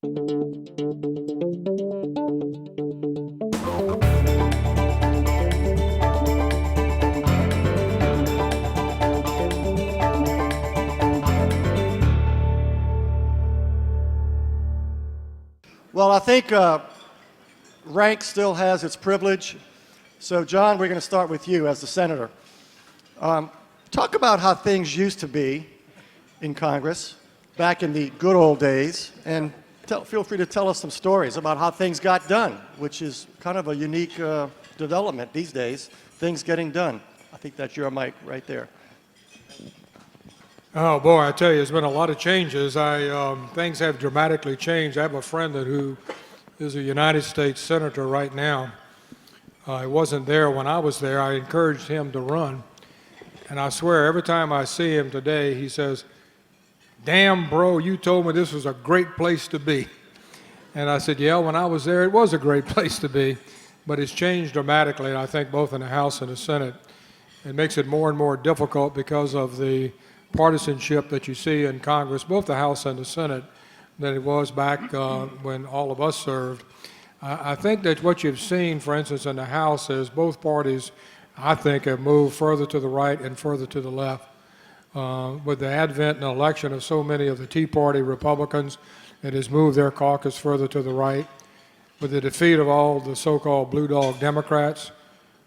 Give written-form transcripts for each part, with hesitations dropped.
Well, I think rank still has its privilege. So, John, we're going to start with you as the senator. Talk about how things used to be in Congress back in the good old days, and feel free to tell us some stories about how things got done, which is kind of a unique development these days, things getting done. I think that's your mic right there. Oh boy, I tell you, there's been a lot of changes. Things have dramatically changed. I have a friend who is a United States Senator right now. He wasn't there when I was there. I encouraged him to run. And I swear, every time I see him today, he says, "Damn, bro, you told me this was a great place to be." And I said, yeah, when I was there, it was a great place to be. But it's changed dramatically, and I think both in the House and the Senate. It makes it more and more difficult because of the partisanship that you see in Congress, both the House and the Senate, than it was back when all of us served. I think that what you've seen, for instance, in the House is both parties, I think, have moved further to the right and further to the left. With the advent and election of so many of the Tea Party Republicans, it has moved their caucus further to the right. With the defeat of all the so-called blue dog Democrats,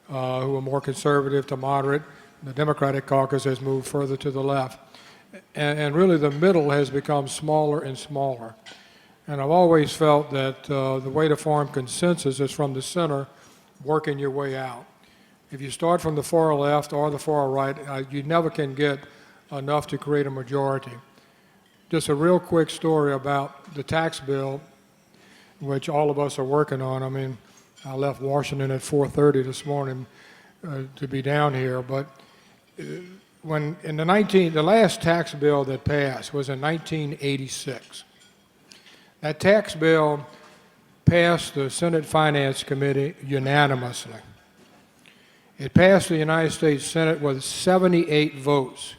who are more conservative to moderate, the Democratic caucus has moved further to the left. And really the middle has become smaller and smaller. And I've always felt that the way to form consensus is from the center, working your way out. If you start from the far left or the far right, you never can get enough to create a majority. Just a real quick story about the tax bill, which all of us are working on. I mean, I left Washington at 4:30 this morning to be down here, but when in the last tax bill that passed was in 1986. That tax bill passed the Senate Finance Committee unanimously. It passed the United States Senate with 78 votes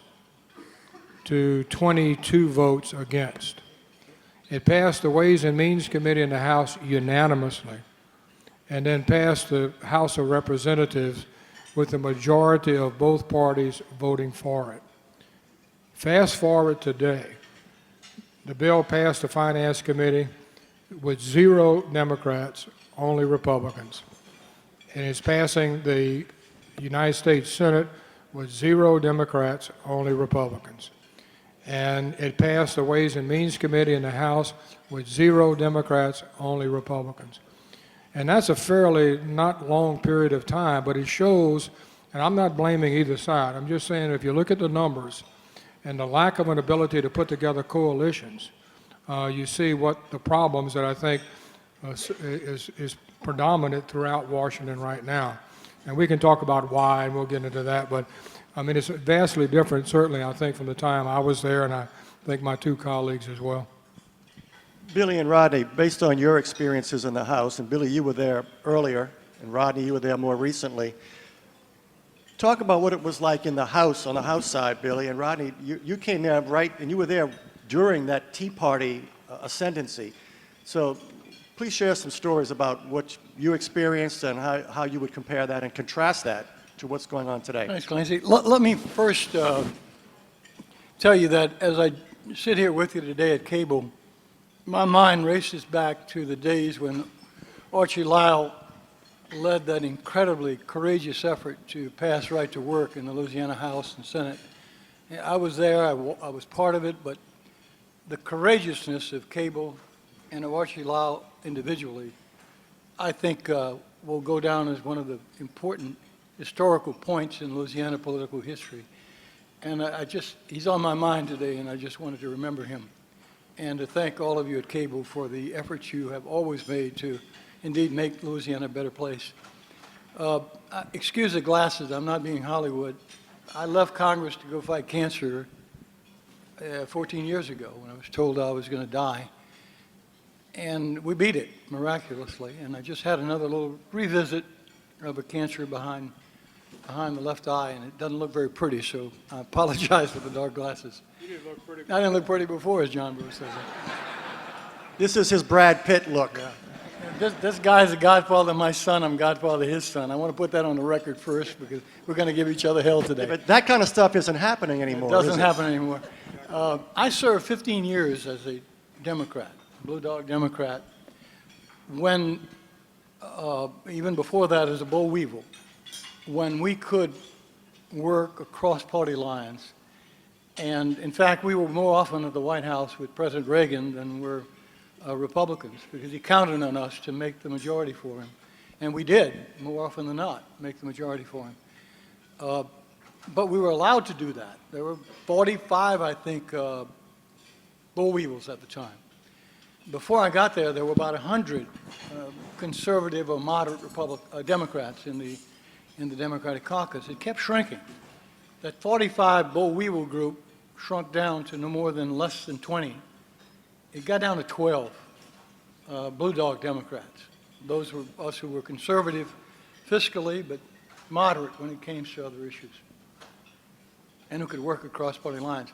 to 22 votes against. It passed the Ways and Means Committee in the House unanimously, and then passed the House of Representatives with the majority of both parties voting for it. Fast forward today, the bill passed the Finance Committee with 0 Democrats, only Republicans. And it's passing the United States Senate with 0 Democrats, only Republicans. And it passed the Ways and Means Committee in the House with 0 Democrats, only Republicans. And that's a fairly not long period of time, but it shows, and I'm not blaming either side, I'm just saying if you look at the numbers and the lack of an ability to put together coalitions, you see what the problems that I think is predominant throughout Washington right now. And we can talk about why, and we'll get into that, but I mean, it's vastly different, certainly, I think, from the time I was there, and I think my 2 colleagues as well. Billy and Rodney, based on your experiences in the House, and Billy, you were there earlier, and Rodney, you were there more recently. Talk about what it was like in the House, on the House side, Billy, and Rodney, you came there right, and you were there during that Tea Party ascendancy. So please share some stories about what you experienced and how you would compare that and contrast that to what's going on today. Thanks, Clancy. Let me first tell you that as I sit here with you today at CABL, my mind races back to the days when Archie Lyle led that incredibly courageous effort to pass right to work in the Louisiana House and Senate. I was there, I was part of it, but the courageousness of CABL and of Archie Lyle individually, I think will go down as one of the important historical points in Louisiana political history. And he's on my mind today, and I just wanted to remember him. And to thank all of you at CABL for the efforts you have always made to indeed make Louisiana a better place. Excuse the glasses, I'm not being Hollywood. I left Congress to go fight cancer 14 years ago when I was told I was going to die. And we beat it miraculously. And I just had another little revisit of a cancer behind the left eye, and it doesn't look very pretty, so I apologize for the dark glasses. You didn't look pretty. I didn't look pretty before, as John Breaux says. This is his Brad Pitt look. This guy's the godfather of my son. I'm godfather of his son. I want to put that on the record first because we're going to give each other hell today. But that kind of stuff isn't happening anymore. It doesn't is it? happen anymore. I served 15 years as a Democrat, Blue Dog Democrat, when, even before that as a boll weevil, when we could work across party lines. And in fact, we were more often at the White House with President Reagan than were Republicans, because he counted on us to make the majority for him. And we did, more often than not, make the majority for him. But we were allowed to do that. There were 45, I think, boll weevils at the time. Before I got there, there were about 100 conservative or moderate Democrats in the Democratic caucus. It kept shrinking. That 45 boll weevil group shrunk down to no more than less than 20. It got down to 12 Blue Dog Democrats. Those were us who were conservative fiscally, but moderate when it came to other issues, and who could work across party lines.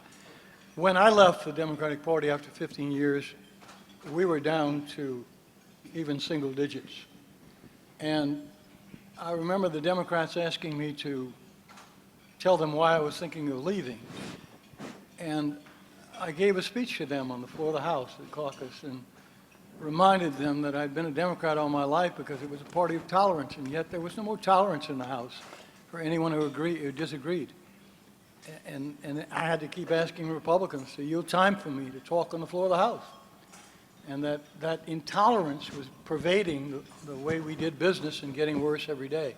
When I left the Democratic Party after 15 years, we were down to even single digits. And I remember the Democrats asking me to tell them why I was thinking of leaving. And I gave a speech to them on the floor of the House, the caucus, and reminded them that I'd been a Democrat all my life because it was a party of tolerance, and yet there was no more tolerance in the House for anyone who disagreed. And I had to keep asking Republicans to yield time for me to talk on the floor of the House. And that intolerance was pervading the way we did business and getting worse every day.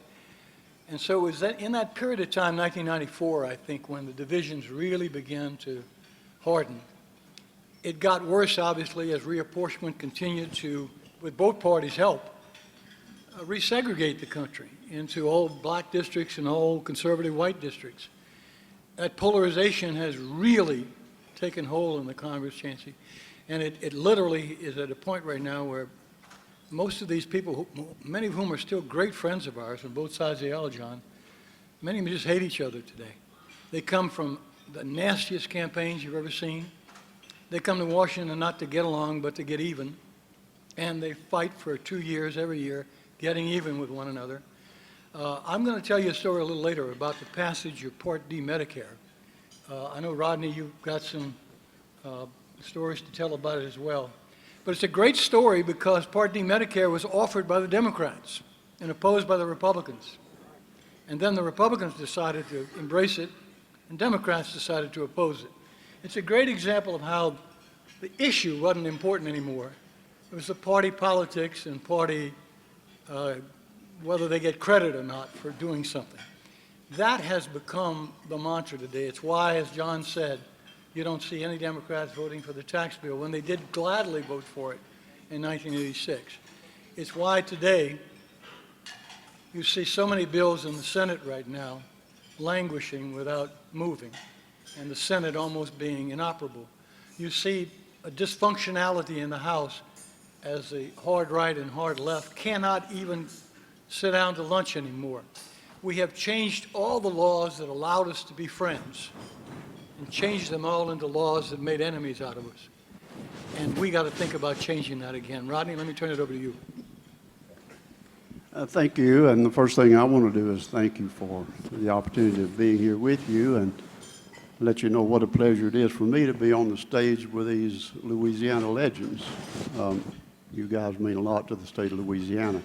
And so it was in that period of time, 1994, I think, when the divisions really began to harden. It got worse, obviously, as reapportionment continued to, with both parties' help, resegregate the country into old black districts and old conservative white districts. That polarization has really taken hold in the Congress, Chancey, and it literally is at a point right now where most of these people, many of whom are still great friends of ours on both sides of the aisle, John, many of them just hate each other today. They come from the nastiest campaigns you've ever seen. They come to Washington not to get along, but to get even. And they fight for 2 years, every year, getting even with one another. I'm going to tell you a story a little later about the passage of Part D Medicare. I know, Rodney, you've got some stories to tell about it as well. But it's a great story because Part D Medicare was offered by the Democrats and opposed by the Republicans. And then the Republicans decided to embrace it, and Democrats decided to oppose it. It's a great example of how the issue wasn't important anymore. It was the party politics and party, whether they get credit or not for doing something. That has become the mantra today. It's why, as John said, you don't see any Democrats voting for the tax bill when they did gladly vote for it in 1986. It's why today you see so many bills in the Senate right now languishing without moving, and the Senate almost being inoperable. You see a dysfunctionality in the House as the hard right and hard left cannot even sit down to lunch anymore. We have changed all the laws that allowed us to be friends and changed them all into laws that made enemies out of us. And we got to think about changing that again. Rodney, let me turn it over to you. Thank you, and the first thing I want to do is thank you for the opportunity of being here with you and let you know what a pleasure it is for me to be on the stage with these Louisiana legends. You guys mean a lot to the state of Louisiana.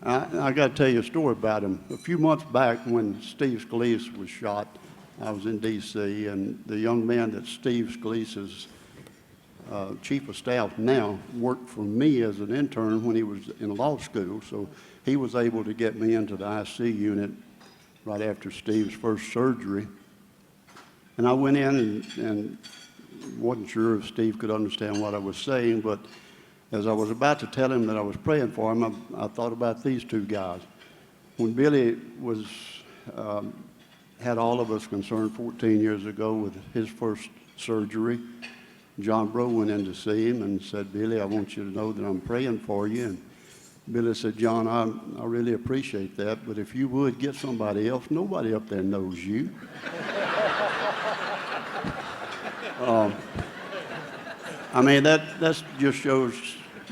I got to tell you a story about him. A few months back when Steve Scalise was shot, I was in D.C., and the young man that Steve Scalise's chief of staff now worked for me as an intern when he was in law school, so he was able to get me into the IC unit right after Steve's first surgery. And I went in and wasn't sure if Steve could understand what I was saying, but as I was about to tell him that I was praying for him, I thought about these two guys. When Billy was had all of us concerned 14 years ago with his first surgery, John Breaux went in to see him and said, "Billy, I want you to know that I'm praying for you." And Billy said, "John, I really appreciate that, but if you would get somebody else, nobody up there knows you." I mean, that just shows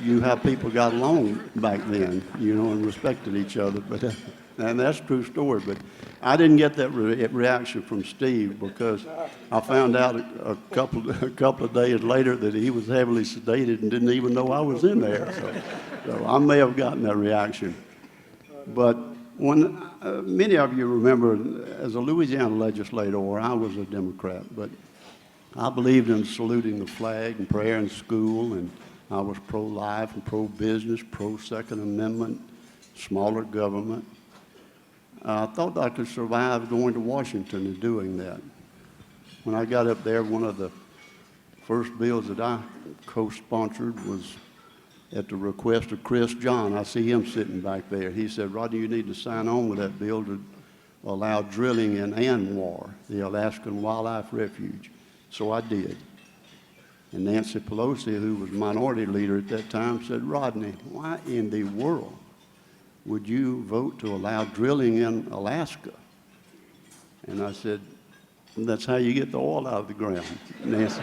you how people got along back then, you know, and respected each other. But and that's a true story. But I didn't get that reaction from Steve because I found out a couple of days later that he was heavily sedated and didn't even know I was in there. So I may have gotten that reaction. But when many of you remember, as a Louisiana legislator, I was a Democrat, but I believed in saluting the flag and prayer in school, and I was pro-life and pro-business, pro-Second Amendment, smaller government. I thought I could survive going to Washington and doing that. When I got up there, one of the first bills that I co-sponsored was at the request of Chris John. I see him sitting back there. He said, Rodney, you need to sign on with that bill to allow drilling in ANWR, the Alaskan Wildlife Refuge. So I did. And Nancy Pelosi, who was minority leader at that time, said, Rodney, why in the world would you vote to allow drilling in Alaska? And I said, that's how you get the oil out of the ground, Nancy.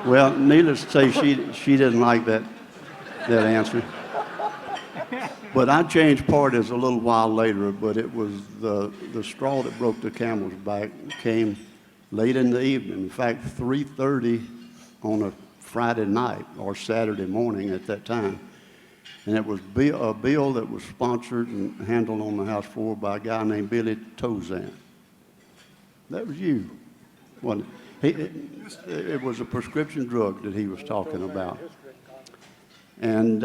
Well, needless to say, she didn't like that answer. But I changed parties a little while later, but it was the straw that broke the camel's back came late in the evening. In fact, 3:30 on a Friday night or Saturday morning at that time. And it was a bill that was sponsored and handled on the House floor by a guy named Billy Tauzin. That was you, wasn't it? It was a prescription drug that he was talking about. And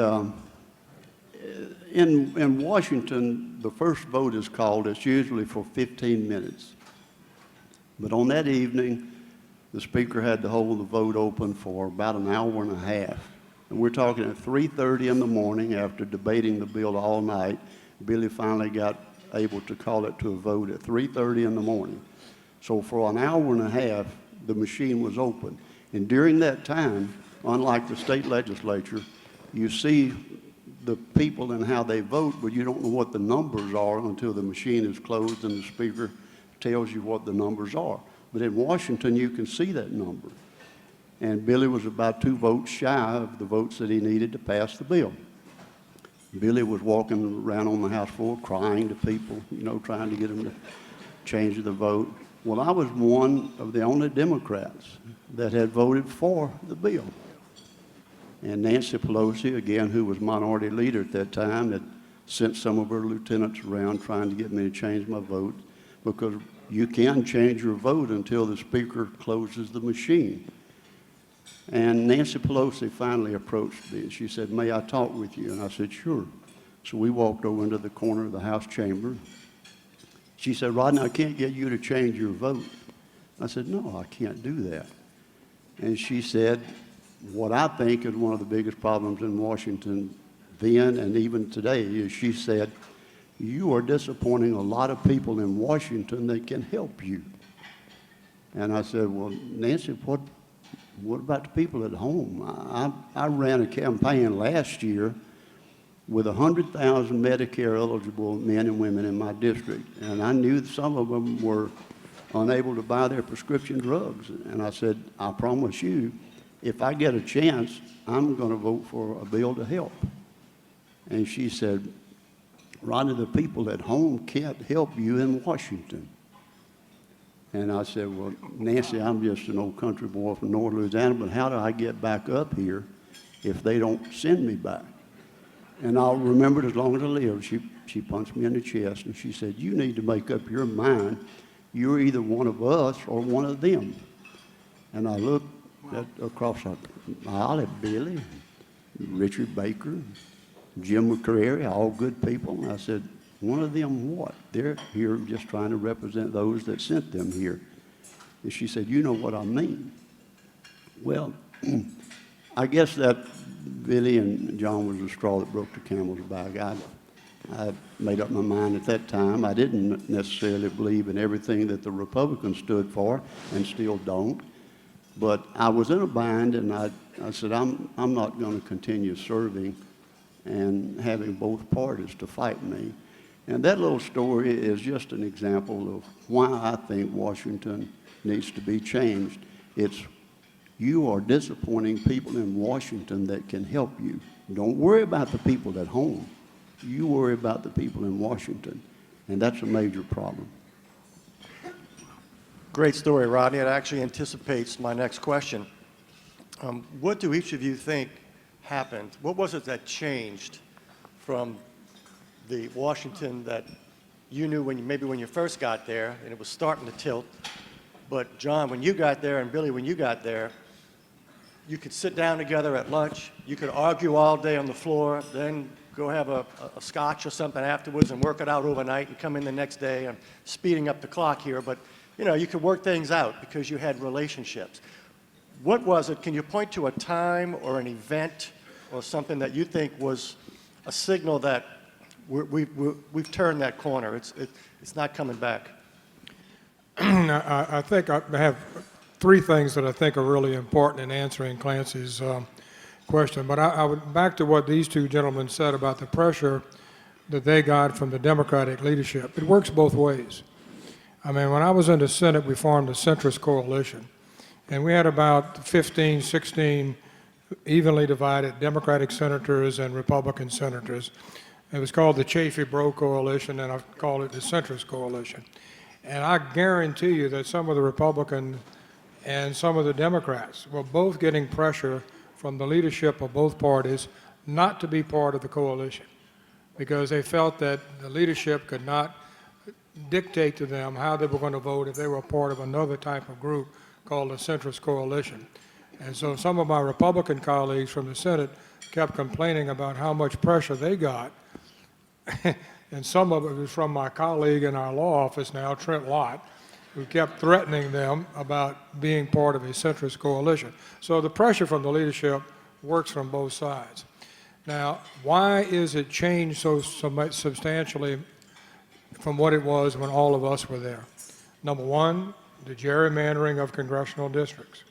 in Washington, the first vote is called. It's usually for 15 minutes. But on that evening, the speaker had to hold the vote open for about an hour and a half. And we're talking at 3:30 in the morning after debating the bill all night. Billy finally got able to call it to a vote at 3:30 in the morning. So for an hour and a half, the machine was open. And during that time, unlike the state legislature, you see the people and how they vote, but you don't know what the numbers are until the machine is closed and the speaker tells you what the numbers are. But in Washington, you can see that number. And Billy was about 2 votes shy of the votes that he needed to pass the bill. Billy was walking around on the House floor crying to people, you know, trying to get them to change the vote. Well, I was one of the only Democrats that had voted for the bill. And Nancy Pelosi, again, who was minority leader at that time, had sent some of her lieutenants around trying to get me to change my vote, because you can change your vote until the speaker closes the machine. And Nancy Pelosi finally approached me and she said, may I talk with you? And I said, sure. So we walked over into the corner of the House chamber. She said, Rodney, I can't get you to change your vote. I said, no, I can't do that. And she said, what I think is one of the biggest problems in Washington then and even today is, she said, you are disappointing a lot of people in Washington that can help you. And I said, well, Nancy, what about the people at home? I ran a campaign last year with 100,000 Medicare eligible men and women in my district. And I knew that some of them were unable to buy their prescription drugs. And I said, I promise you, if I get a chance, I'm going to vote for a bill to help. And she said, Rodney, the people at home can't help you in Washington. And I said, well, Nancy, I'm just an old country boy from North Louisiana, but how do I get back up here if they don't send me back? And I'll remember it as long as I live. She punched me in the chest and she said, you need to make up your mind. You're either one of us or one of them. And I looked across the aisle at Billy, Richard Baker, Jim McCrary, all good people. And I said, one of them what? They're here just trying to represent those that sent them here. And she said, you know what I mean. Well, I guess that Billy and John was the straw that broke the camel's back. I made up my mind at that time. I didn't necessarily believe in everything that the Republicans stood for, and still don't. But I was in a bind, and I said, I'm not going to continue serving and having both parties to fight me. And that little story is just an example of why I think Washington needs to be changed. It's You are disappointing people in Washington that can help you. Don't worry about the people at home. You worry about the people in Washington, and that's a major problem. Great story, Rodney. It actually anticipates my next question. What do each of you think happened? What was it that changed from the Washington that you knew maybe when you first got there, and it was starting to tilt, but John, when you got there, and Billy, when you got there, you could sit down together at lunch, you could argue all day on the floor, then go have a scotch or something afterwards and work it out overnight and come in the next day. I'm speeding up the clock here, but you could work things out because you had relationships. What was it? Can you point to a time or an event or something that you think was a signal that we've turned that corner? It's not coming back. I think I have three things that I think are really important in answering Clancy's question. But I would back to what these two gentlemen said about the pressure that they got from the Democratic leadership. It works both ways. I mean, when I was in the Senate, we formed a centrist coalition. And we had about 15, 16 evenly divided Democratic senators and Republican senators. It was called the Breaux coalition, and I called it the centrist coalition. And I guarantee you that some of the Republicans and some of the Democrats were both getting pressure from the leadership of both parties not to be part of the coalition because they felt that the leadership could not dictate to them how they were going to vote if they were part of another type of group called the centrist coalition. And so some of my Republican colleagues from the Senate kept complaining about how much pressure they got. And some of it was from my colleague in our law office now, Trent Lott, who kept threatening them about being part of a centrist coalition. So the pressure from the leadership works from both sides. Now, why is it changed so much substantially from what it was when all of us were there? Number one, the gerrymandering of congressional districts.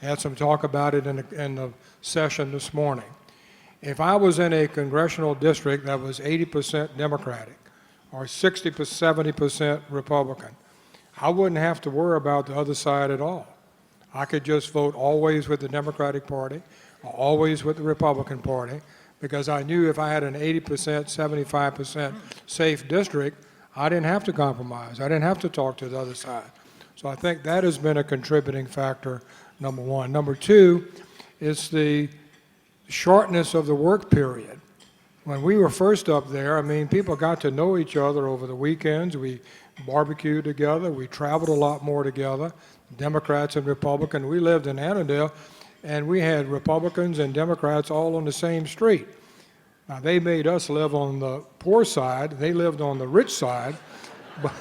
I had some talk about it in the session this morning. If I was in a congressional district that was 80% Democratic or 60%, 70% Republican, I wouldn't have to worry about the other side at all. I could just vote always with the Democratic Party or always with the Republican Party because I knew if I had an 80%, 75% safe district, I didn't have to compromise. I didn't have to talk to the other side. So I think that has been a contributing factor, number one. Number two is the shortness of the work period. When we were first up there, I mean, people got to know each other over the weekends. We barbecued together. We traveled a lot more together, Democrats and Republicans. We lived in Annandale, and we had Republicans and Democrats all on the same street. Now, they made us live on the poor side. They lived on the rich side, but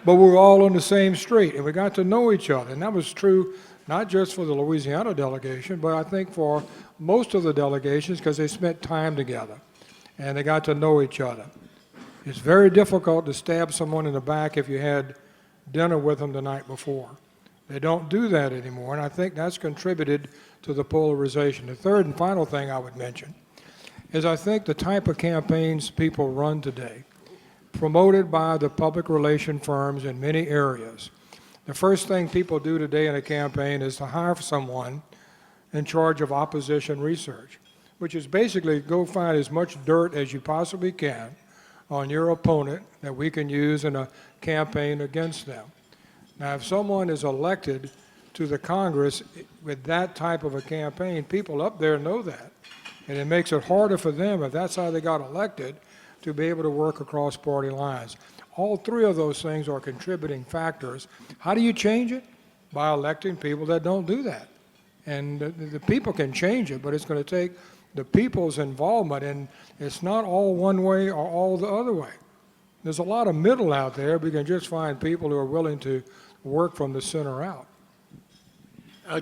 we were all on the same street, and we got to know each other. And that was true not just for the Louisiana delegation, but I think for most of the delegations because they spent time together, and they got to know each other. It's very difficult to stab someone in the back if you had dinner with them the night before. They don't do that anymore, and I think that's contributed to the polarization. The third and final thing I would mention is I think the type of campaigns people run today, promoted by the public relation firms in many areas. The first thing people do today in a campaign is to hire someone in charge of opposition research, which is basically go find as much dirt as you possibly can on your opponent that we can use in a campaign against them. Now, if someone is elected to the Congress with that type of a campaign, people up there know that. And it makes it harder for them, if that's how they got elected, to be able to work across party lines. All three of those things are contributing factors. How do you change it? By electing people that don't do that. And the people can change it, but it's going to take the people's involvement, and it's not all one way or all the other way. There's a lot of middle out there. We can just find people who are willing to work from the center out.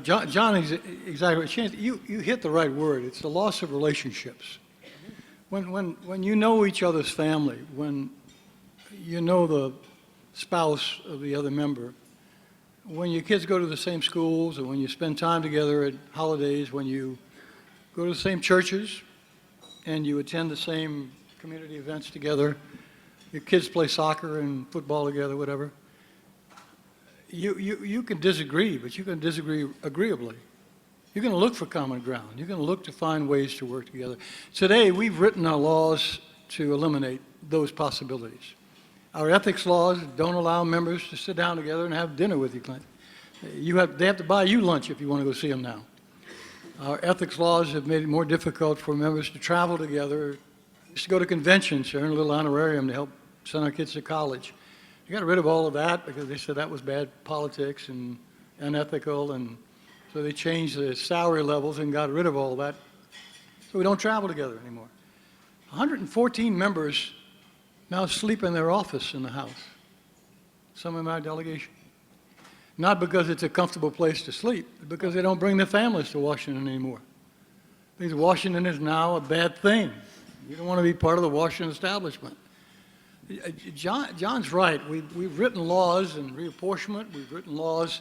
John is exactly right. You hit the right word. It's the loss of relationships. When you know each other's family, when you know the spouse of the other member, when your kids go to the same schools, and when you spend time together at holidays, when you go to the same churches and you attend the same community events together, your kids play soccer and football together, whatever, you can disagree, but you can disagree agreeably. You're going to look for common ground. You're going to look to find ways to work together. Today, we've written our laws to eliminate those possibilities. Our ethics laws don't allow members to sit down together and have dinner with you, Clint. They have to buy you lunch if you want to go see them now. Our ethics laws have made it more difficult for members to travel together, just to go to conventions, to earn a little honorarium to help send our kids to college. They got rid of all of that because they said that was bad politics and unethical, and so they changed the salary levels and got rid of all that. So we don't travel together anymore. 114 members now sleep in their office in the House, some of my delegation. Not because it's a comfortable place to sleep, but because they don't bring their families to Washington anymore. Because Washington is now a bad thing. You don't want to be part of the Washington establishment. John's right. We've written laws in reapportionment. We've written laws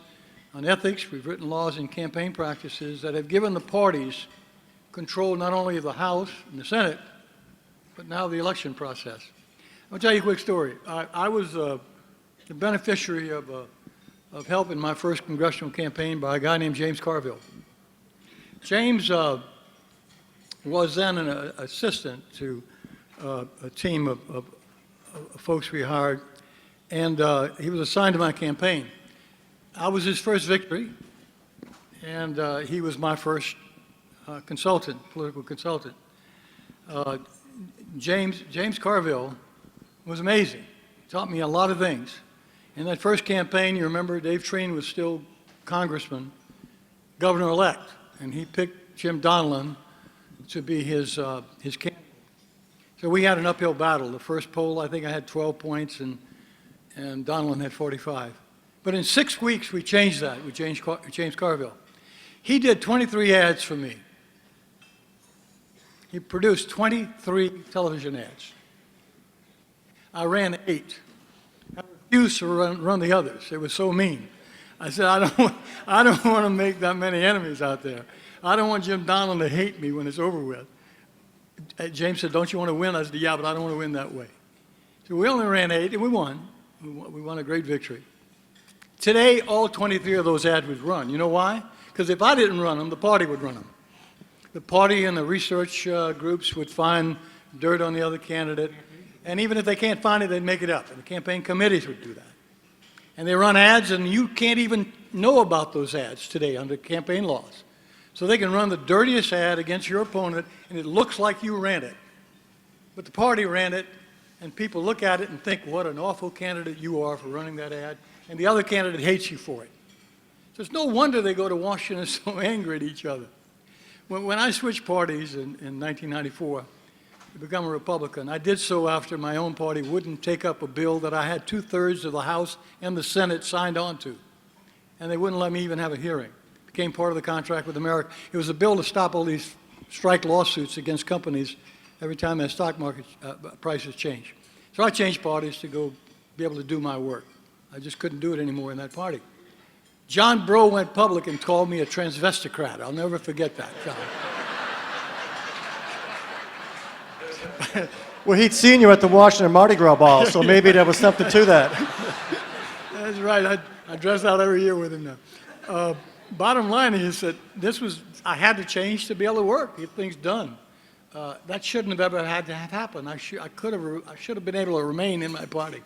on ethics. We've written laws in campaign practices that have given the parties control not only of the House and the Senate, but now the election process. I'll tell you a quick story. I was the beneficiary of help in my first congressional campaign by a guy named James Carville. James was then an assistant to a team of folks we hired, and he was assigned to my campaign. I was his first victory, and he was my first political consultant. James Carville was amazing. He taught me a lot of things. In that first campaign, you remember Dave Treen was still congressman, governor-elect, and he picked Jim Donilon to be his candidate. So we had an uphill battle. The first poll, I think I had 12 points, and Donilon had 45. But in 6 weeks, we changed that with James Carville. He did 23 ads for me. He produced 23 television ads. I ran 8. I refused to run the others. It was so mean. I said, I don't want to make that many enemies out there. I don't want Jim Donilon to hate me when it's over with. James said, don't you want to win? I said, yeah, but I don't want to win that way. So we only ran 8, and we won. We won a great victory. Today, all 23 of those ads would run. You know why? Because if I didn't run them, the party would run them. The party and the research groups would find dirt on the other candidate, and even if they can't find it, they'd make it up. And the campaign committees would do that. And they run ads, and you can't even know about those ads today under campaign laws. So they can run the dirtiest ad against your opponent, and it looks like you ran it. But the party ran it, and people look at it and think, what an awful candidate you are for running that ad, and the other candidate hates you for it. So it's no wonder they go to Washington so angry at each other. When I switched parties in 1994 to become a Republican, I did so after my own party wouldn't take up a bill that I had 2/3 of the House and the Senate signed on to, and they wouldn't let me even have a hearing. Became part of the contract with America. It was a bill to stop all these strike lawsuits against companies every time their stock market prices change. So I changed parties to go be able to do my work. I just couldn't do it anymore in that party. John Breaux went public and called me a transvestocrat. I'll never forget that, John. Well, he'd seen you at the Washington Mardi Gras ball, so maybe there was something to that. That's right. I dress out every year with him now. Bottom line is that I had to change to be able to work, get things done. That shouldn't have ever had to have happened. I should have been able to remain in my party.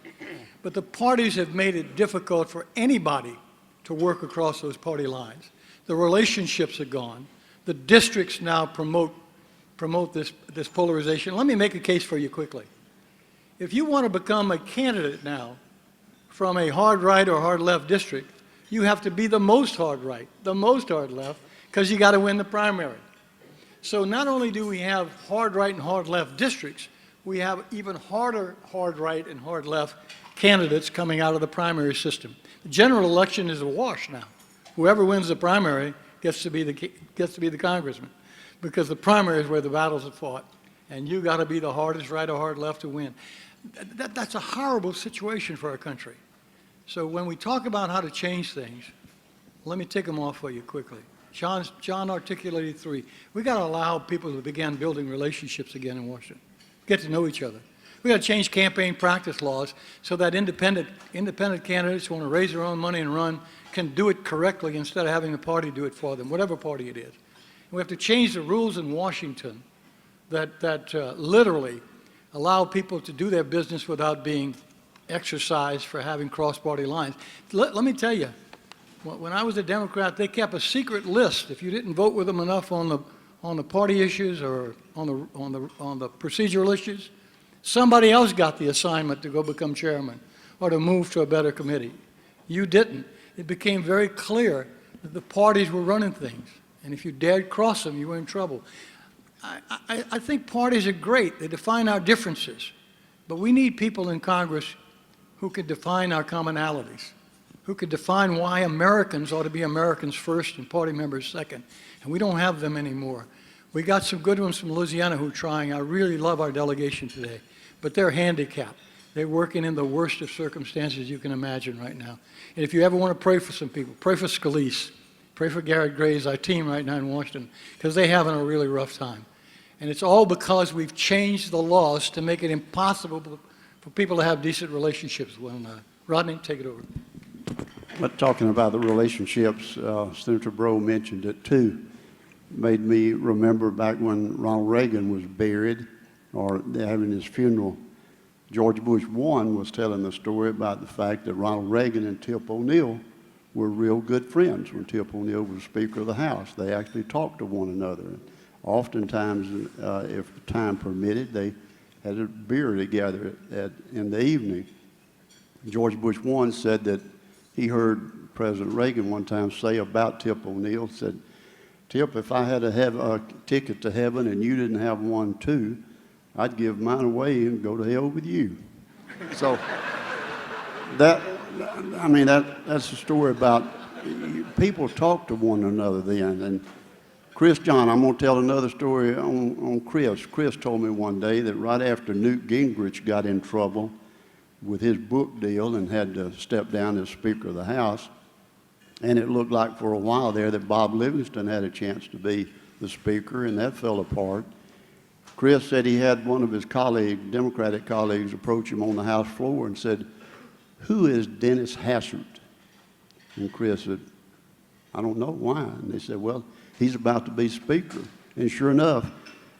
But the parties have made it difficult for anybody to work across those party lines. The relationships are gone. The districts now promote this polarization. Let me make a case for you quickly. If you want to become a candidate now from a hard right or hard left district, you have to be the most hard right, the most hard left, because you got to win the primary. So not only do we have hard right and hard left districts, we have even harder hard right and hard left candidates coming out of the primary system. The general election is a wash now. Whoever wins the primary gets to be the congressman, because the primary is where the battles are fought, and you got to be the hardest right or hard left to win. That's a horrible situation for our country. So when we talk about how to change things, let me take them off for you quickly. John articulated 3. We got to allow people to begin building relationships again in Washington, get to know each other. We got to change campaign practice laws so that independent candidates who want to raise their own money and run can do it correctly instead of having the party do it for them, whatever party it is. And we have to change the rules in Washington that literally allow people to do their business without being exercised for having cross-party lines. Let me tell you, when I was a Democrat, they kept a secret list. If you didn't vote with them enough on the party issues or on the procedural issues, somebody else got the assignment to go become chairman or to move to a better committee. You didn't. It became very clear that the parties were running things, and if you dared cross them, you were in trouble. I think parties are great. They define our differences, but we need people in Congress who could define our commonalities, who could define why Americans ought to be Americans first and party members second. And we don't have them anymore. We got some good ones from Louisiana who are trying. I really love our delegation today, but they're handicapped. They're working in the worst of circumstances you can imagine right now. And if you ever want to pray for some people, pray for Scalise, pray for Garrett Graves, our team right now in Washington, because they're having a really rough time. And it's all because we've changed the laws to make it impossible for people to have decent relationships with one another. Rodney, take it over. But talking about the relationships, Senator Breaux mentioned it too. Made me remember back when Ronald Reagan was buried, or having his funeral. George Bush I was telling the story about the fact that Ronald Reagan and Tip O'Neill were real good friends when Tip O'Neill was Speaker of the House. They actually talked to one another. Oftentimes, if time permitted, they had a beer together in the evening. George Bush I said that he heard President Reagan one time say about Tip O'Neill, said, "Tip, if I had to have a ticket to heaven and you didn't have one too, I'd give mine away and go to hell with you." So that's a story about people talk to one another then. And Chris John, I'm going to tell another story on Chris. Chris told me one day that right after Newt Gingrich got in trouble with his book deal and had to step down as Speaker of the House, and it looked like for a while there that Bob Livingston had a chance to be the Speaker, and that fell apart. Chris said he had one of his Democratic colleagues, approach him on the House floor and said, "Who is Dennis Hassert?" And Chris said, "I don't know. Why?" And they said, "Well, he's about to be Speaker." And sure enough,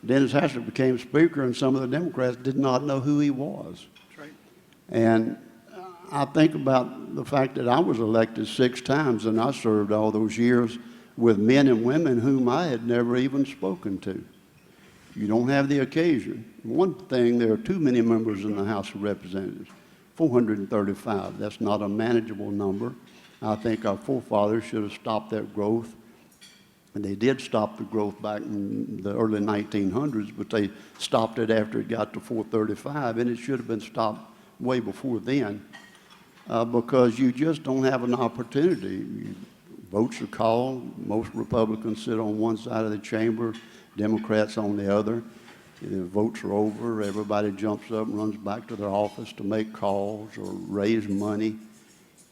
Dennis Hassert became Speaker, and some of the Democrats did not know who he was. That's right. And I think about the fact that I was elected 6 times, and I served all those years with men and women whom I had never even spoken to. You don't have the occasion. One thing, there are too many members in the House of Representatives, 435. That's not a manageable number. I think our forefathers should have stopped that growth. And they did stop the growth back in the early 1900s, but they stopped it after it got to 435, and it should have been stopped way before then, because you just don't have an opportunity. Votes are called. Most Republicans sit on one side of the chamber, Democrats on the other. The votes are over. Everybody jumps up and runs back to their office to make calls or raise money.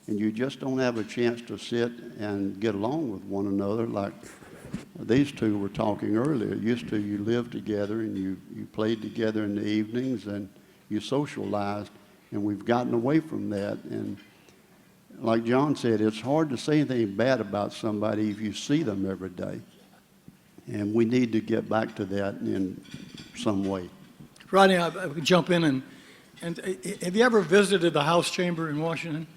And you just don't have a chance to sit and get along with one another like these two were talking earlier. Used to, you lived together and you played together in the evenings and you socialized, and we've gotten away from that. And like John said, it's hard to say anything bad about somebody if you see them every day. And we need to get back to that in some way. Rodney, I could jump in and have you ever visited the House chamber in Washington?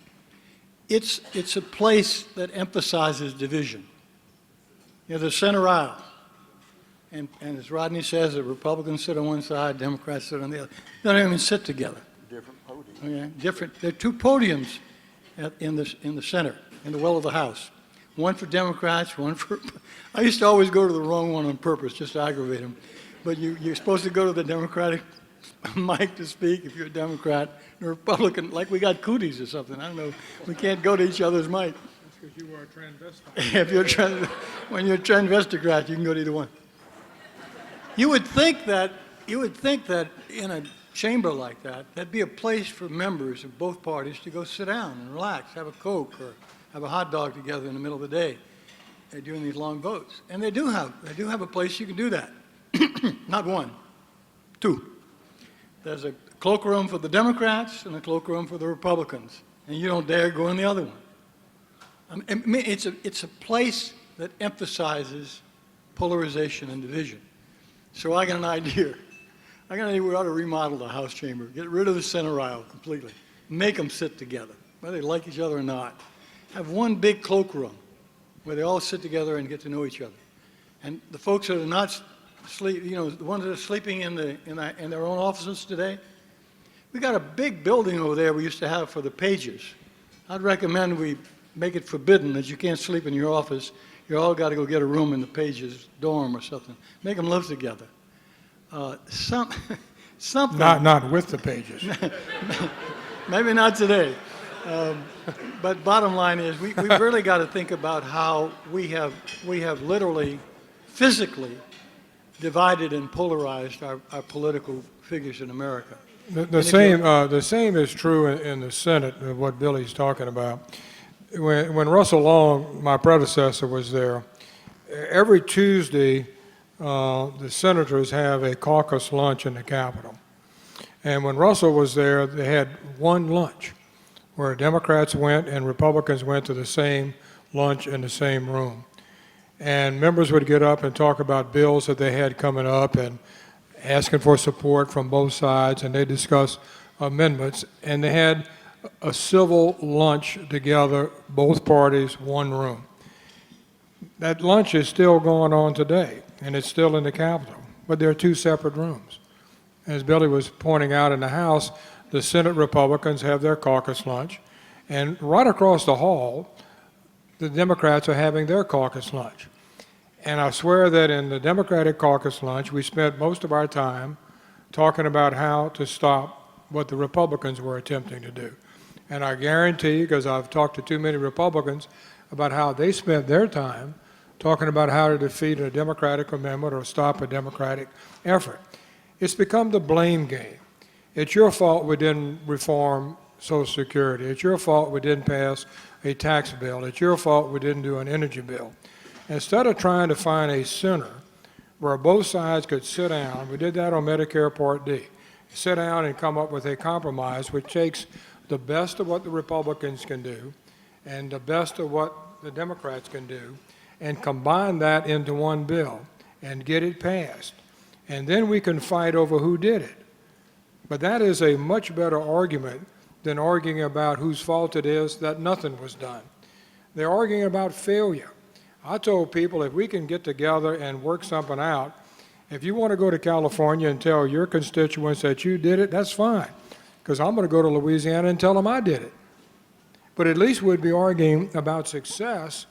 It's a place that emphasizes division. You know, the center aisle. And as Rodney says, the Republicans sit on one side, Democrats sit on the other. They don't even sit together. Different podiums. Okay? Different. There are 2 podiums in the center, in the well of the House. One for Democrats, one for... I used to always go to the wrong one on purpose, just to aggravate them. But you're supposed to go to the Democratic mic to speak if you're a Democrat. A Republican, like we got cooties or something. I don't know. We can't go to each other's mic. That's because you are a transvestite. When you're a transvestocrat, you can go to either one. You would think that in a chamber like that, that'd be a place for members of both parties to go sit down and relax, have a Coke or have a hot dog together in the middle of the day during these long votes. And they do have a place you can do that. Not 1, 2. There's a cloakroom for the Democrats and a cloakroom for the Republicans, and you don't dare go in the other one. I mean, it's a place that emphasizes polarization and division. So I got an idea. I got an idea we ought to remodel the House chamber, get rid of the center aisle completely, make them sit together, whether they like each other or not. Have one big cloakroom where they all sit together and get to know each other. And the folks that are not sleep, you know, the ones that are sleeping in their own offices today, we got a big building over there we used to have for the pages. I'd recommend we make it forbidden that you can't sleep in your office. You all got to go get a room in the pages dorm or something. Make them live together. Something. Not with the pages. Maybe not today. But bottom line is, we've really got to think about how we have literally, physically divided and polarized our political figures in America. The same is true in the Senate, of what Billy's talking about. When Russell Long, my predecessor, was there, every Tuesday, the senators have a caucus lunch in the Capitol. And when Russell was there, they had one lunch where Democrats went and Republicans went to the same lunch in the same room. And members would get up and talk about bills that they had coming up and asking for support from both sides, and they discussed amendments, and they had a civil lunch together, both parties, one room. That lunch is still going on today, and it's still in the Capitol, but there are two separate rooms. As Billy was pointing out, in the House, the Senate Republicans have their caucus lunch, and right across the hall, the Democrats are having their caucus lunch. And I swear that in the Democratic caucus lunch, we spent most of our time talking about how to stop what the Republicans were attempting to do. And I guarantee, because I've talked to too many Republicans about how they spent their time talking about how to defeat a Democratic amendment or stop a Democratic effort. It's become the blame game. It's your fault we didn't reform Social Security. It's your fault we didn't pass a tax bill. It's your fault we didn't do an energy bill. Instead of trying to find a center where both sides could sit down, we did that on Medicare Part D, sit down and come up with a compromise which takes the best of what the Republicans can do and the best of what the Democrats can do and combine that into one bill and get it passed. And then we can fight over who did it. But that is a much better argument than arguing about whose fault it is that nothing was done. They're arguing about failure. I told people if we can get together and work something out, if you want to go to California and tell your constituents that you did it, that's fine, because I'm going to go to Louisiana and tell them I did it. But at least we'd be arguing about success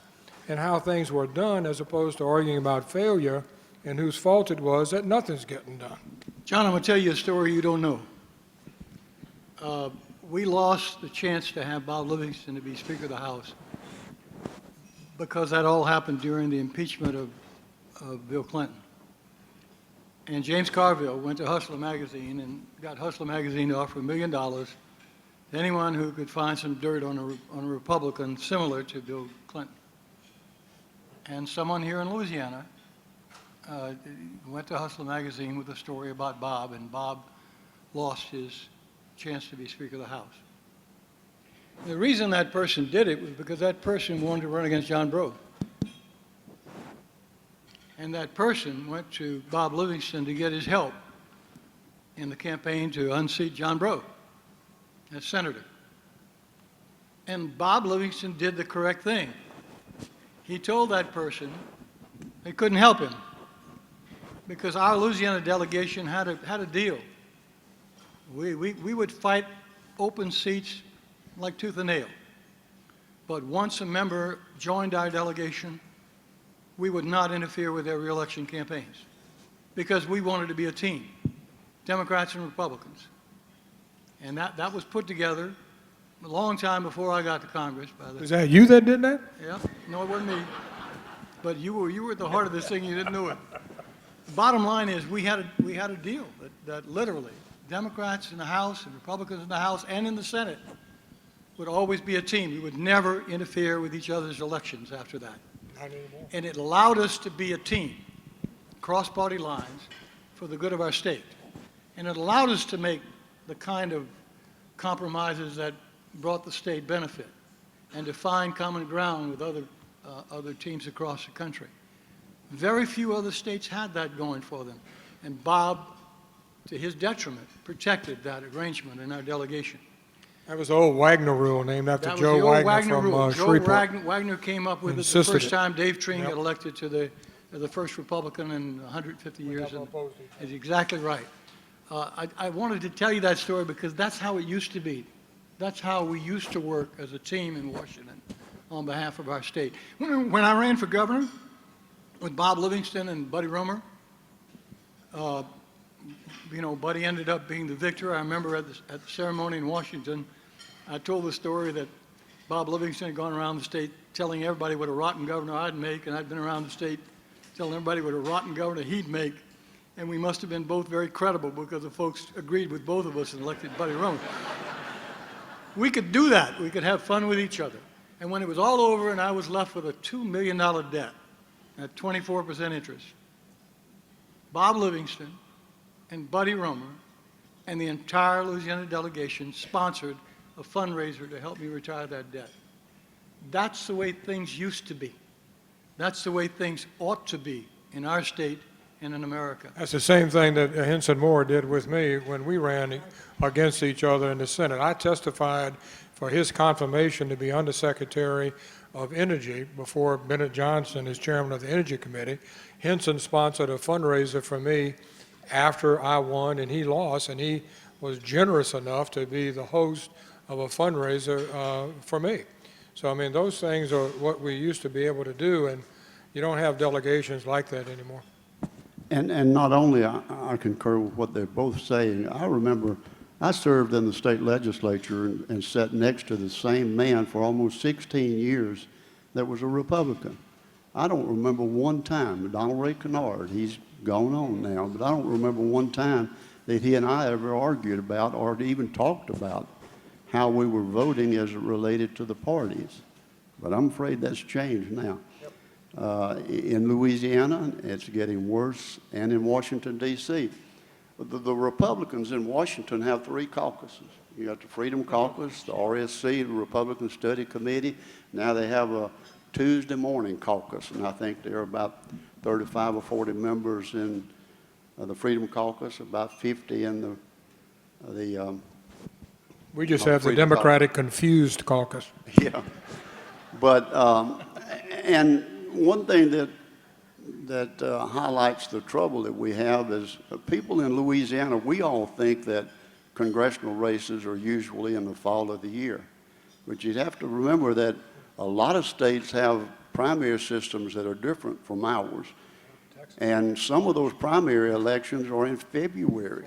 and how things were done as opposed to arguing about failure and whose fault it was that nothing's getting done. John, I'm going to tell you a story you don't know. We lost the chance to have Bob Livingston to be Speaker of the House because that all happened during the impeachment of Bill Clinton. And James Carville went to Hustler magazine and got Hustler magazine to offer $1 million to anyone who could find some dirt on a Republican similar to Bill Clinton. And someone here in Louisiana went to Hustler magazine with a story about Bob, and Bob lost his chance to be Speaker of the House. The reason that person did it was because that person wanted to run against John Breaux. And that person went to Bob Livingston to get his help in the campaign to unseat John Breaux as senator. And Bob Livingston did the correct thing. He told that person they couldn't help him because our Louisiana delegation had a deal. We would fight open seats like tooth and nail. But once a member joined our delegation, we would not interfere with their reelection campaigns because we wanted to be a team, Democrats and Republicans. And that was put together a long time before I got to Congress. Is that you that did that? Yeah, no, it wasn't me. But you were at the heart of this thing, you didn't know it. The bottom line is we had a deal that literally Democrats in the House and Republicans in the House and in the Senate would always be a team. We would never interfere with each other's elections after that. Not anymore. And it allowed us to be a team, cross party lines, for the good of our state. And it allowed us to make the kind of compromises that brought the state benefit and to find common ground with other teams across the country. Very few other states had that going for them. And Bob, to his detriment, protected that arrangement in our delegation. That was the old Wagner rule, named after That was Joe the old Wagner from rule. Shreveport. Wagner came up with it the Insisted first it. time Dave Tring Yep. got elected to the first Republican in 150 years. never And opposed each other. is exactly right. I wanted to tell you that story because that's how it used to be. That's how we used to work as a team in Washington on behalf of our state. When I ran for governor with Bob Livingston and Buddy Roemer, Buddy ended up being the victor. I remember at the ceremony in Washington, I told the story that Bob Livingston had gone around the state telling everybody what a rotten governor I'd make, and I'd been around the state telling everybody what a rotten governor he'd make, and we must have been both very credible because the folks agreed with both of us and elected Buddy Roemer. We could do that. We could have fun with each other. And when it was all over and I was left with a $2 million debt at 24% interest, Bob Livingston and Buddy Roemer and the entire Louisiana delegation sponsored a fundraiser to help me retire that debt. That's the way things used to be. That's the way things ought to be in our state and in America. That's the same thing that Henson Moore did with me when we ran against each other in the Senate. I testified for his confirmation to be Undersecretary of Energy before Bennett Johnson is chairman of the Energy Committee. Henson sponsored a fundraiser for me after I won and he lost, and he was generous enough to be the host of a fundraiser for me. So, I mean, those things are what we used to be able to do, and you don't have delegations like that anymore. And not only, I concur with what they're both saying. I remember I served in the state legislature and sat next to the same man for almost 16 years that was a Republican. I don't remember one time, Donald Ray Kennard, he's gone on now, but I don't remember one time that he and I ever argued about or even talked about how we were voting as it related to the parties. But I'm afraid that's changed now. In Louisiana, it's getting worse, and in Washington, D.C. The Republicans in Washington have 3 caucuses. You got the Freedom Caucus, the RSC, the Republican Study Committee. Now they have a Tuesday morning caucus, and I think there are about 35 or 40 members in the Freedom Caucus, about 50 in the We just have the Freedom Democratic Confused Caucus. yeah. But, and one thing that highlights the trouble that we have is people in Louisiana, we all think that congressional races are usually in the fall of the year. But you'd have to remember that a lot of states have primary systems that are different from ours. And some of those primary elections are in February.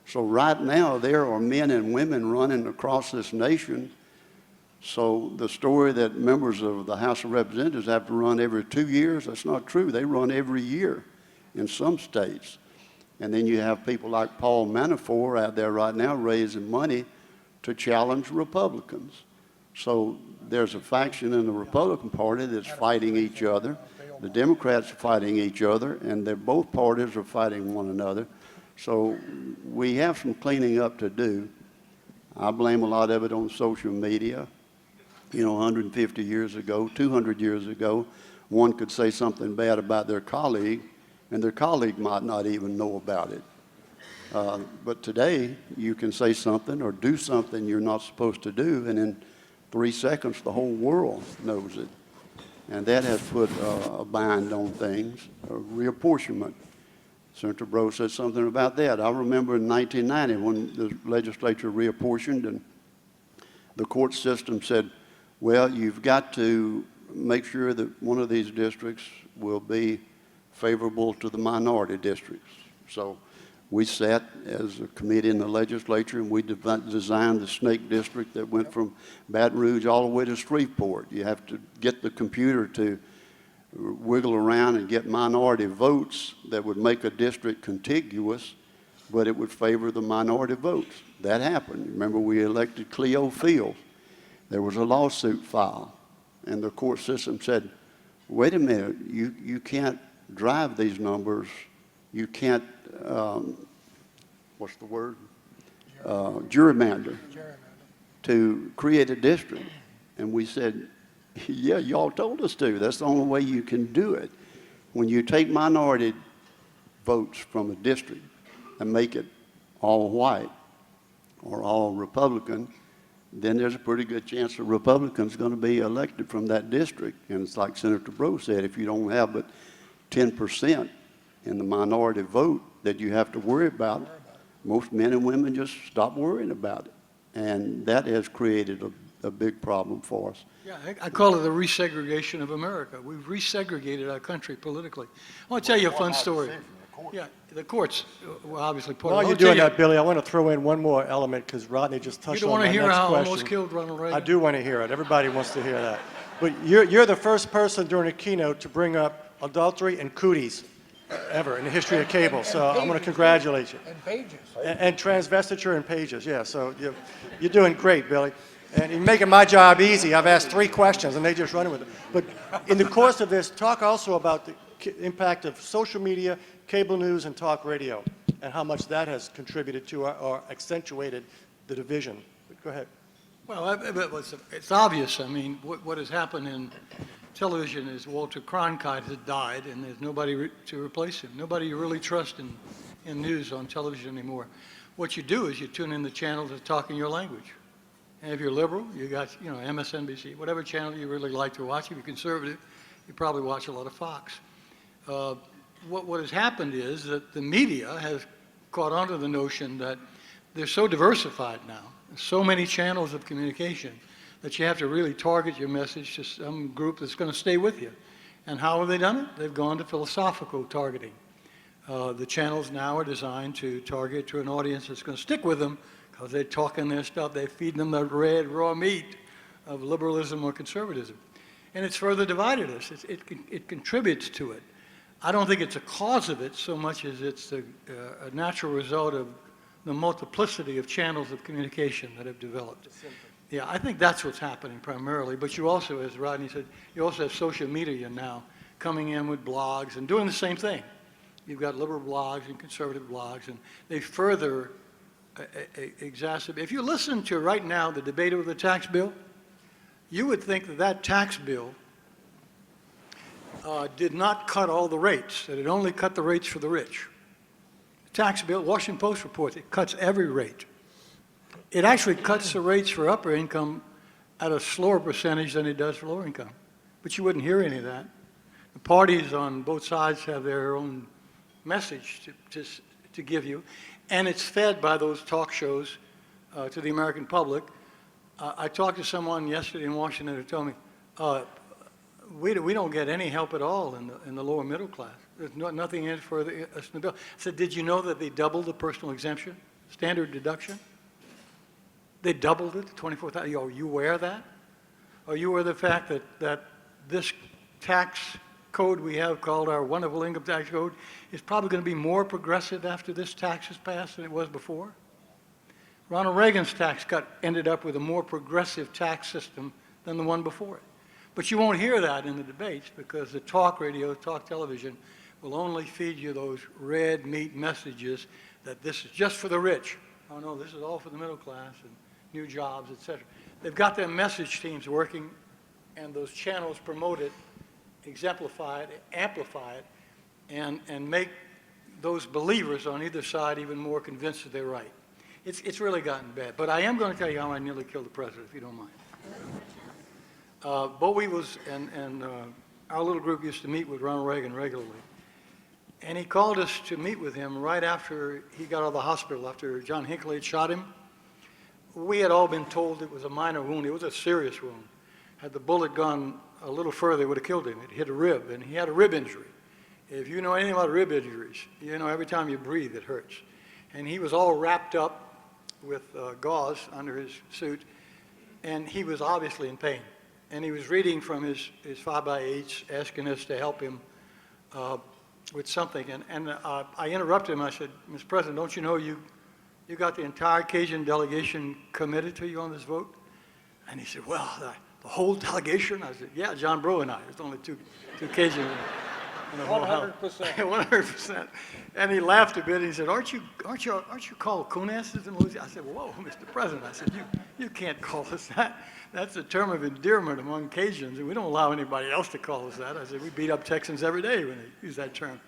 So right now, there are men and women running across this nation. So the story that members of the House of Representatives have to run every 2 years, that's not true. They run every year in some states. And then you have people like Paul Manafort out there right now raising money to challenge Republicans. So there's a faction in the Republican Party that's fighting each other. The Democrats are fighting each other, and both parties are fighting one another. So we have some cleaning up to do. I blame a lot of it on social media. 150 years ago, 200 years ago, one could say something bad about their colleague, and their colleague might not even know about it. But today, you can say something or do something you're not supposed to do, and in 3 seconds, the whole world knows it. And that has put a bind on things, a reapportionment. Senator Breaux said something about that. I remember in 1990 when the legislature reapportioned and the court system said, well, you've got to make sure that one of these districts will be favorable to the minority districts. So we sat as a committee in the legislature and we designed the snake district that went from Baton Rouge all the way to Shreveport. You have to get the computer to wiggle around and get minority votes that would make a district contiguous, but it would favor the minority votes. That happened. Remember, we elected Cleo Fields. There was a lawsuit filed, and the court system said, wait a minute, you can't drive these numbers. You can't, what's the word? gerrymander to create a district. And we said, yeah, y'all told us to. That's the only way you can do it. When you take minority votes from a district and make it all white or all Republican, then there's a pretty good chance a Republican's going to be elected from that district. And it's like Senator Breaux said, if you don't have but 10% in the minority vote that you have to worry about, most men and women just stop worrying about it. And that has created a big problem for us. Yeah, I call it the resegregation of America. We've resegregated our country politically. I want to tell you a fun story. Yeah, the courts were obviously part of it. While you're doing that, Billy, I want to throw in one more element because Rodney just touched on my next question. You don't want to hear how I almost killed Ronald Reagan? I do want to hear it. Everybody wants to hear that. But you're the first person during a keynote to bring up adultery and cooties ever in the history of cable. So I want to congratulate you. And pages. And transvestiture and pages, yeah. So you're doing great, Billy. And you're making my job easy. I've asked 3 questions, and they just run with it. But in the course of this, talk also about the impact of social media, cable news, and talk radio, and how much that has contributed to or accentuated the division. Go ahead. Well, it's obvious. I mean, what has happened in television is Walter Cronkite has died, and there's nobody to replace him. Nobody you really trust in news on television anymore. What you do is you tune in the channels that talk in your language. And if you're liberal, you got, MSNBC, whatever channel you really like to watch. If you're conservative, you probably watch a lot of Fox. What has happened is that the media has caught on to the notion that they're so diversified now, so many channels of communication, that you have to really target your message to some group that's going to stay with you. And how have they done it? They've gone to philosophical targeting. The channels now are designed to target to an audience that's going to stick with them because they're talking their stuff. They feed them the red, raw meat of liberalism or conservatism. And it's further divided us. It contributes to it. I don't think it's a cause of it so much as it's a natural result of the multiplicity of channels of communication that have developed. Yeah, I think that's what's happening primarily. But you also, as Rodney said, you also have social media now coming in with blogs and doing the same thing. You've got liberal blogs and conservative blogs, and they further exacerbate. If you listen to right now the debate over the tax bill, you would think that that tax bill did not cut all the rates, that it only cut the rates for the rich. The tax bill, Washington Post reports, it cuts every rate. It actually cuts the rates for upper income at a slower percentage than it does for lower income. But you wouldn't hear any of that. The parties on both sides have their own message to give you, and it's fed by those talk shows to the American public. I talked to someone yesterday in Washington who told me, we don't get any help at all in the lower middle class. There's nothing in it for us in the bill. I said, did you know that they doubled the personal exemption, standard deduction? They doubled it to $24,000. Are you aware of that? Are you aware of the fact that this tax code we have called our wonderful income tax code is probably going to be more progressive after this tax is passed than it was before? Ronald Reagan's tax cut ended up with a more progressive tax system than the one before it. But you won't hear that in the debates because the talk radio, talk television will only feed you those red meat messages that this is just for the rich. Oh no, this is all for the middle class and new jobs, etc. They've got their message teams working, and those channels promote it, exemplify it, amplify it, and make those believers on either side even more convinced that they're right. It's really gotten bad. But I am going to tell you how I nearly killed the president, if you don't mind. Bowie was, and our little group used to meet with Ronald Reagan regularly. And he called us to meet with him right after he got out of the hospital, after John Hinckley had shot him. We had all been told it was a minor wound. It was a serious wound. Had the bullet gone a little further, it would have killed him. It hit a rib, and he had a rib injury. If you know anything about rib injuries, you know every time you breathe, it hurts. And he was all wrapped up with gauze under his suit, and he was obviously in pain. And he was reading from his 5x8s, asking us to help him with something. And I interrupted him. I said, Mr. President, don't you know you got the entire Cajun delegation committed to you on this vote? And he said, well, the whole delegation? I said, yeah, John Breaux and I. There's only two Cajun. in the whole house. 100%. 100%. And he laughed a bit. And he said, "Aren't you called coonasses in Louisiana?" I said, "Whoa, Mr. President." I said, "You can't call us that. That's a term of endearment among Cajuns, and we don't allow anybody else to call us that." I said, "We beat up Texans every day when they use that term."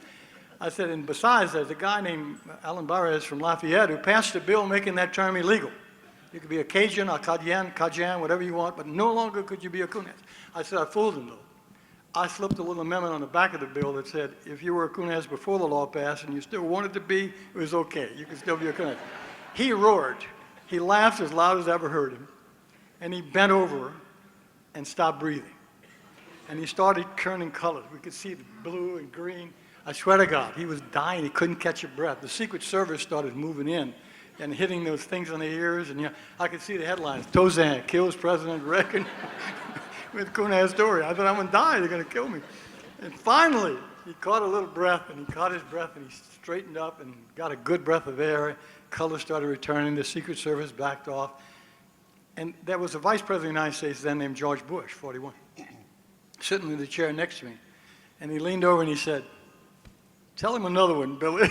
I said, "And besides, there's a guy named Alan Barres from Lafayette who passed a bill making that term illegal. You could be a Cajun, a Cajun, whatever you want, but no longer could you be a Coonass." I said, "I fooled him, though. I slipped a little amendment on the back of the bill that said if you were a Coonass before the law passed and you still wanted to be, it was okay. You could still be a Coonass." He roared. He laughed as loud as I ever heard him. And he bent over and stopped breathing. And he started turning colors. We could see the blue and green. I swear to God, he was dying. He couldn't catch a breath. The Secret Service started moving in and hitting those things on the ears. And I could see the headlines: Tauzin kills President Reagan with Coonass story. I thought, I'm going to die. They're going to kill me. And finally, he caught a little breath, and he caught his breath, and he straightened up and got a good breath of air. Colors started returning. The Secret Service backed off. And there was a vice president of the United States then named George Bush, 41, sitting in the chair next to me. And he leaned over and he said, "Tell him another one, Billy."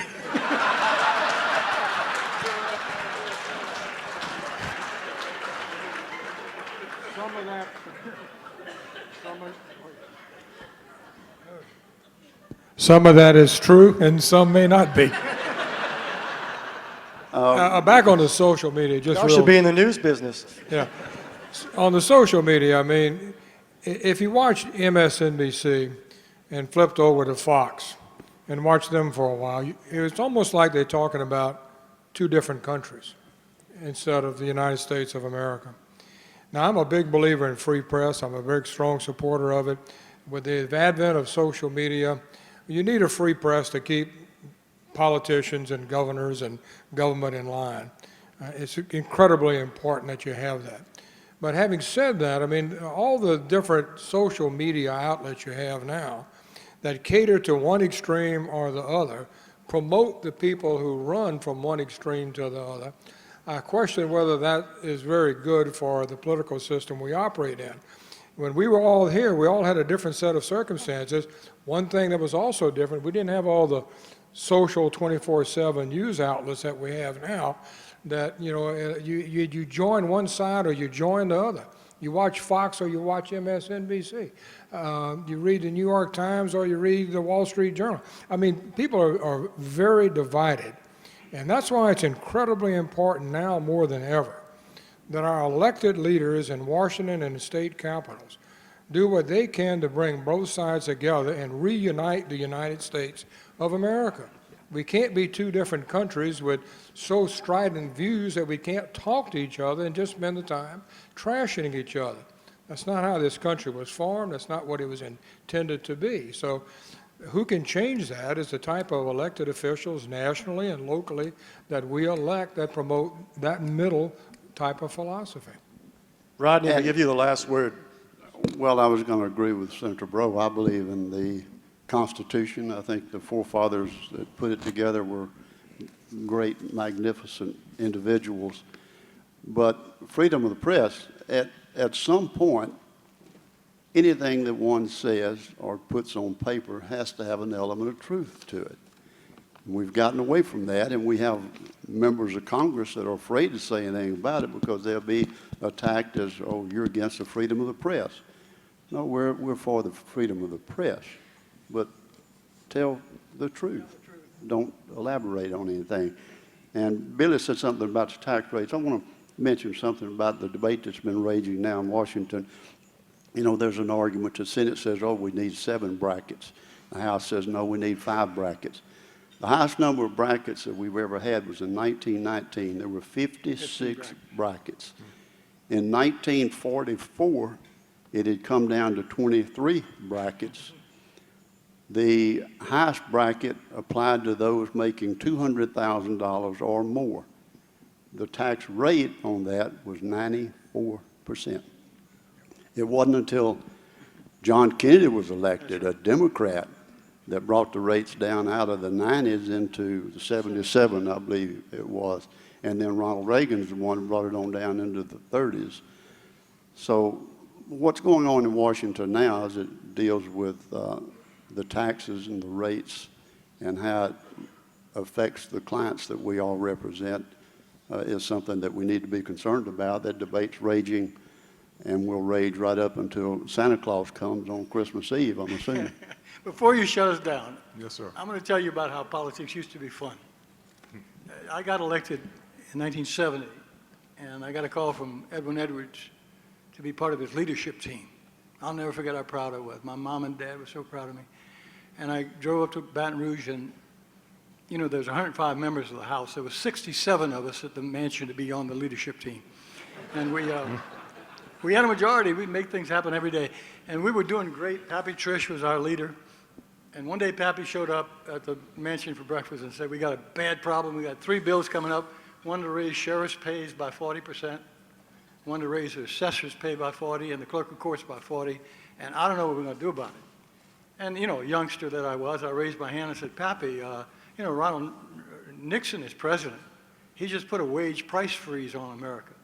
Some of that is true, and some may not be. Back on the social media, just Y'all real. should be in the news business. Yeah. On the social media, I mean, if you watched MSNBC and flipped over to Fox and watched them for a while, it's almost like they're talking about two different countries instead of the United States of America. Now, I'm a big believer in free press. I'm a very strong supporter of it. With the advent of social media, you need a free press to keep politicians and governors and government in line. It's incredibly important that you have that. But having said that, I mean, all the different social media outlets you have now that cater to one extreme or the other promote the people who run from one extreme to the other. I question whether that is very good for the political system we operate in. When we were all here, we all had a different set of circumstances. One thing that was also different, we didn't have all the social 24/7 news outlets that we have now, that you join one side or you join the other. You watch Fox or you watch MSNBC. You read the New York Times or you read the Wall Street Journal. I mean, people are very divided. And that's why it's incredibly important now more than ever that our elected leaders in Washington and the state capitals do what they can to bring both sides together and reunite the United States of America. We can't be two different countries with so strident views that we can't talk to each other and just spend the time trashing each other. That's not how this country was formed. That's not what it was intended to be. So who can change that is the type of elected officials nationally and locally that we elect that promote that middle type of philosophy. Rodney, I give you the last word. Well, I was going to agree with Senator Breaux. I believe in the Constitution. I think the forefathers that put it together were great, magnificent individuals. But freedom of the press, at some point, anything that one says or puts on paper has to have an element of truth to it. We've gotten away from that, and we have members of Congress that are afraid to say anything about it because they'll be attacked as, "Oh, you're against the freedom of the press." No, we're for the freedom of the press, but tell the truth. Don't elaborate on anything. And Billy said something about the tax rates. I want to mention something about the debate that's been raging now in Washington. You know, there's an argument. The Senate says, "Oh, we need 7 brackets." The House says, "No, we need 5 brackets." The highest number of brackets that we've ever had was in 1919. There were 56 brackets. In 1944, it had come down to 23 brackets. The highest bracket applied to those making $200,000 or more. The tax rate on that was 94%. It wasn't until John Kennedy was elected, a Democrat, that brought the rates down out of the 90s into the 77, I believe it was. And then Ronald Reagan's the one who brought it on down into the 30s. So what's going on in Washington now as it deals with the taxes and the rates and how it affects the clients that we all represent is something that we need to be concerned about. That debate's raging and will rage right up until Santa Claus comes on Christmas Eve, I'm assuming. Before you shut us down, Yes, sir. I'm going to tell you about how politics used to be fun. I got elected in 1970, and I got a call from Edwin Edwards to be part of his leadership team. I'll never forget how proud I was. My mom and dad were so proud of me. And I drove up to Baton Rouge, and you know, there's 105 members of the House. There were 67 of us at the mansion to be on the leadership team. And we had a majority. We'd make things happen every day. And we were doing great. Pappy Trish was our leader. And one day Pappy showed up at the mansion for breakfast and said, we got a bad problem. We got 3 bills coming up. One to raise sheriff's pays by 40%. One to raise the assessor's pay by 40 and the clerk of courts by 40. And I don't know what we're going to do about it. And, you know, a youngster that I was, I raised my hand and said, Pappy, you know, Ronald Nixon is president. He just put a wage price freeze on America.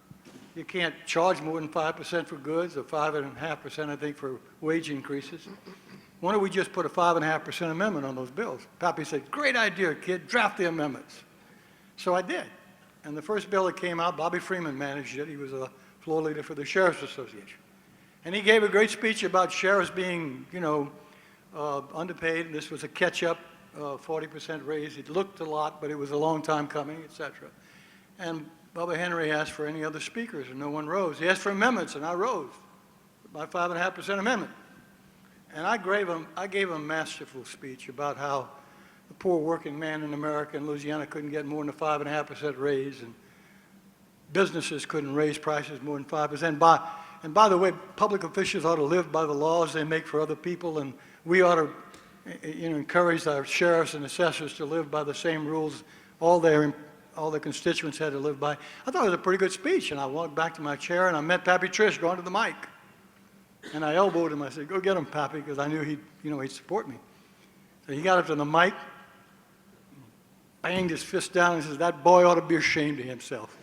You can't charge more than 5% for goods or 5.5%, I think, for wage increases. Why don't we just put a 5.5% amendment on those bills? Pappy said, great idea, kid, draft the amendments. So I did. And the first bill that came out, Bobby Freeman managed it. He was a floor leader for the Sheriff's Association. And he gave a great speech about sheriffs being, you know, underpaid. This was a catch-up 40% raise. It looked a lot, but it was a long time coming, et cetera. And Bubba Henry asked for any other speakers, and no one rose. He asked for amendments, and I rose. My 5.5% amendment. And I gave him a masterful speech about how the poor working man in America and Louisiana couldn't get more than a 5.5% raise, and businesses couldn't raise prices more than 5%. And by the way, public officials ought to live by the laws they make for other people, and we ought to, you know, encourage our sheriffs and assessors to live by the same rules all their constituents had to live by. I thought it was a pretty good speech, and I walked back to my chair, and I met Pappy Trish going to the mic. And I elbowed him. I said, go get him, Pappy, because I knew he'd support me. So he got up to the mic, banged his fist down, and says, that boy ought to be ashamed of himself.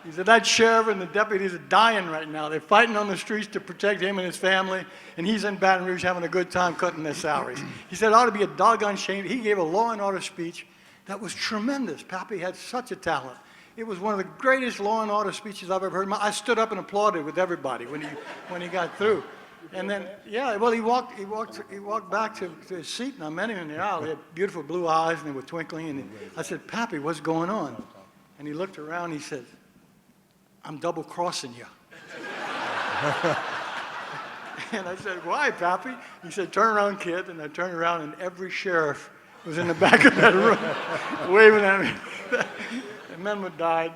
He said, that sheriff and the deputies are dying right now. They're fighting on the streets to protect him and his family, and he's in Baton Rouge having a good time cutting their salaries. He said, it ought to be a doggone shame. He gave a law and order speech that was tremendous. Pappy had such a talent. It was one of the greatest law and order speeches I've ever heard. I stood up and applauded with everybody when he got through. And then, yeah, well, he walked back to his seat, and I met him in the aisle. He had beautiful blue eyes, and they were twinkling. And I said, Pappy, what's going on? And he looked around, and he said, I'm double-crossing you. And I said, why, Pappy? He said, turn around, kid. And I turned around, and every sheriff was in the back of that room waving at me. The amendment died.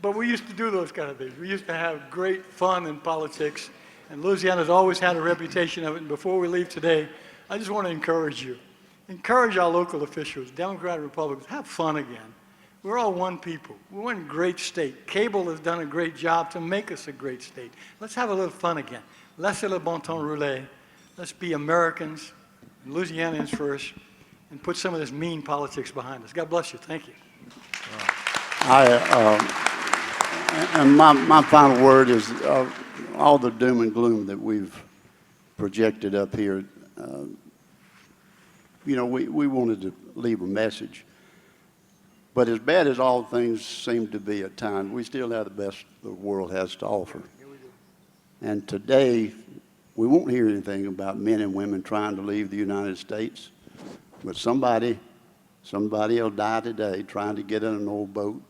But we used to do those kind of things. We used to have great fun in politics. And Louisiana's always had a reputation of it. And before we leave today, I just want to encourage you. Encourage our local officials, Democrat and Republicans, have fun again. We're all one people. We're one great state. CABL has done a great job to make us a great state. Let's have a little fun again. Laissez le bon temps rouler. Let's be Americans, Louisianians first, and put some of this mean politics behind us. God bless you. Thank you. And my final word is all the doom and gloom that we've projected up here. You know, we wanted to leave a message. But as bad as all things seem to be at times, we still have the best the world has to offer. And today, we won't hear anything about men and women trying to leave the United States. But somebody will die today trying to get in an old boat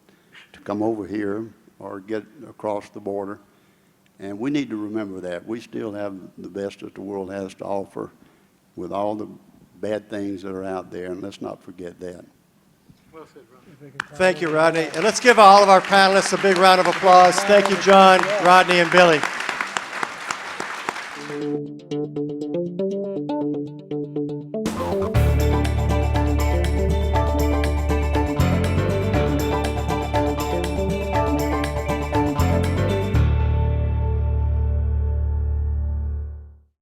to come over here or get across the border. And we need to remember that. We still have the best that the world has to offer with all the bad things that are out there, and let's not forget that. Well said, Ron. Thank you, Rodney. And let's give all of our panelists a big round of applause. Thank you, John, Rodney, and Billy.